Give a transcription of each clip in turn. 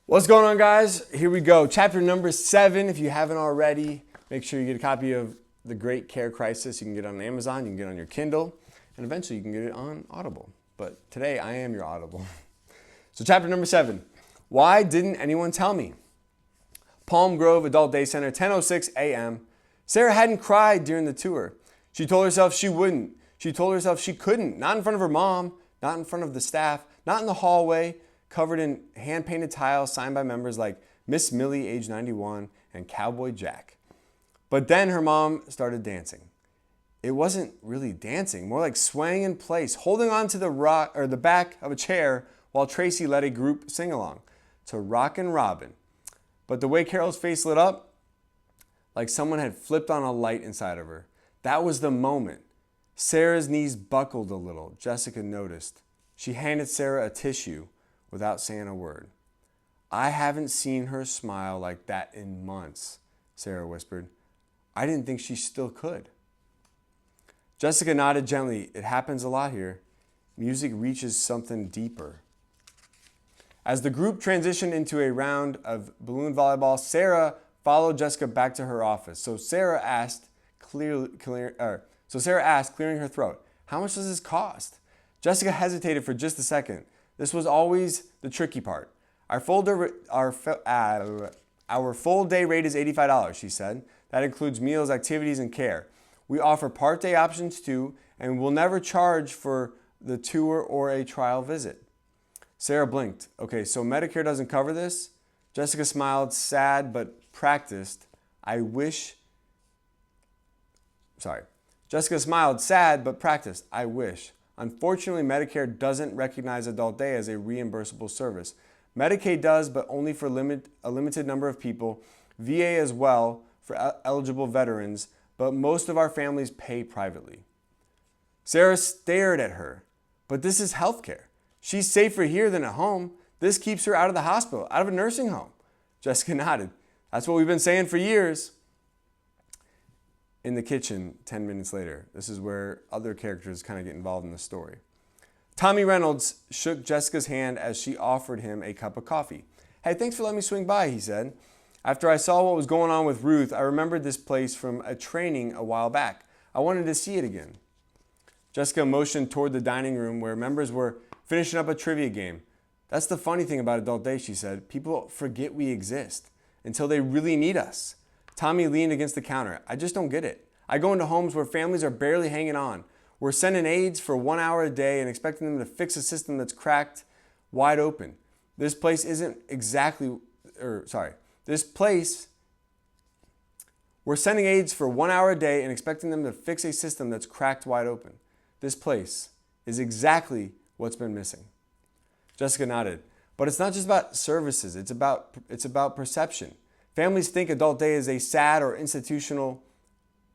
What's going on, guys? Here we go. Chapter number 7. If you haven't already, make sure you get a copy of The Great Care Crisis. You can get it on Amazon, you can get it on your Kindle, and eventually you can get it on Audible. But today, I am your Audible. So chapter number 7. Why didn't anyone tell me? Palm Grove Adult Day Center, 10:06 a.m. Sarah hadn't cried during the tour. She told herself she wouldn't. She told herself she couldn't. Not in front of her mom, not in front of the staff, not in the hallway, covered in hand-painted tiles signed by members like Miss Millie, age 91, and Cowboy Jack. But then her mom started dancing. It wasn't really dancing, more like swaying in place, holding on to the back of a chair while Tracy led a group sing-along to Rockin' Robin. But the way Carol's face lit up, like someone had flipped on a light inside of her. That was the moment. Sarah's knees buckled a little, Jessica noticed. She handed Sarah a tissue without saying a word. I haven't seen her smile like that in months, Sarah whispered. I didn't think she still could. Jessica nodded gently. It happens a lot here. Music reaches something deeper. As the group transitioned into a round of balloon volleyball, Sarah followed Jessica back to her office. So Sarah asked, clearing her throat, "How much does this cost?" Jessica hesitated for just a second. This was always the tricky part. Our full day rate is $85, she said. That includes meals, activities, and care. We offer part day options too, and we'll never charge for the tour or a trial visit. Sarah blinked. Okay, so Medicare doesn't cover this? Jessica smiled, sad but practiced. Jessica smiled, sad but practiced. I wish. Unfortunately, Medicare doesn't recognize Adult Day as a reimbursable service. Medicaid does, but only for a limited number of people. VA as well for eligible veterans, but most of our families pay privately. Sarah stared at her. But this is healthcare. She's safer here than at home. This keeps her out of the hospital, out of a nursing home. Jessica nodded. That's what we've been saying for years. In the kitchen 10 minutes later. This is where other characters kind of get involved in the story. Tommy Reynolds shook Jessica's hand as she offered him a cup of coffee. Hey, thanks for letting me swing by, he said. After I saw what was going on with Ruth, I remembered this place from a training a while back. I wanted to see it again. Jessica motioned toward the dining room where members were finishing up a trivia game. That's the funny thing about Adult Day, she said. People forget we exist until they really need us. Tommy leaned against the counter. I just don't get it. I go into homes where families are barely hanging on. We're sending aides for 1 hour a day and expecting them to fix a system that's cracked wide open. We're sending aides for 1 hour a day and expecting them to fix a system that's cracked wide open. This place is exactly what's been missing. Jessica nodded. But it's not just about services. It's about perception. Families think Adult Day is a sad or institutional...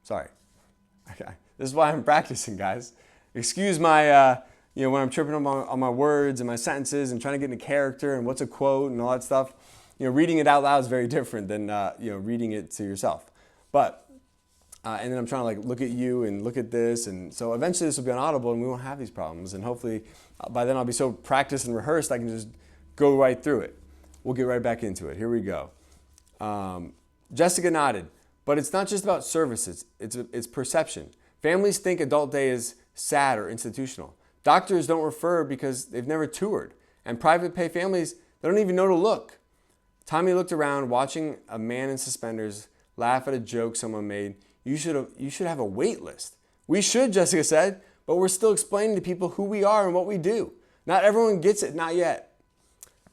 This is why I'm practicing, guys. Excuse my, when I'm tripping on my words and my sentences and trying to get into character and what's a quote and all that stuff. Reading it out loud is very different than, reading it to yourself. But, and then I'm trying to look at you and look at this. And so eventually this will be on Audible and we won't have these problems. And hopefully by then I'll be so practiced and rehearsed I can just go right through it. We'll get right back into it. Here we go. Jessica nodded, but it's not just about services, it's perception. Families think Adult Day is sad or institutional. Doctors don't refer because they've never toured. And private pay families, they don't even know to look. Tommy looked around, watching a man in suspenders laugh at a joke someone made. You should have a wait list. We should, Jessica said, but we're still explaining to people who we are and what we do. Not everyone gets it, not yet.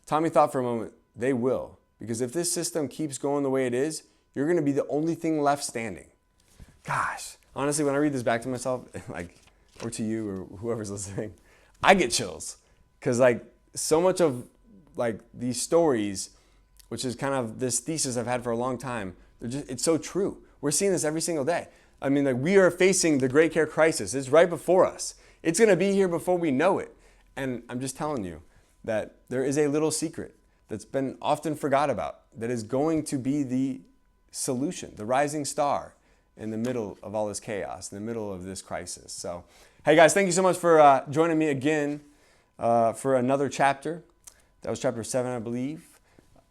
Tommy thought for a moment, they will. Because if this system keeps going the way it is, you're going to be the only thing left standing. Gosh, honestly, when I read this back to myself, or to you or whoever's listening, I get chills. Because so much of these stories, which is kind of this thesis I've had for a long time, it's so true. We're seeing this every single day. I mean, we are facing the Great Care Crisis. It's right before us. It's going to be here before we know it. And I'm just telling you that there is a little secret that's been often forgot about, that is going to be the solution, the rising star in the middle of all this chaos, in the middle of this crisis. So, hey guys, thank you so much for joining me again for another chapter. That was chapter 7, I believe.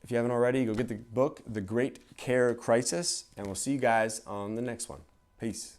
If you haven't already, go get the book, The Great Care Crisis, and we'll see you guys on the next one. Peace.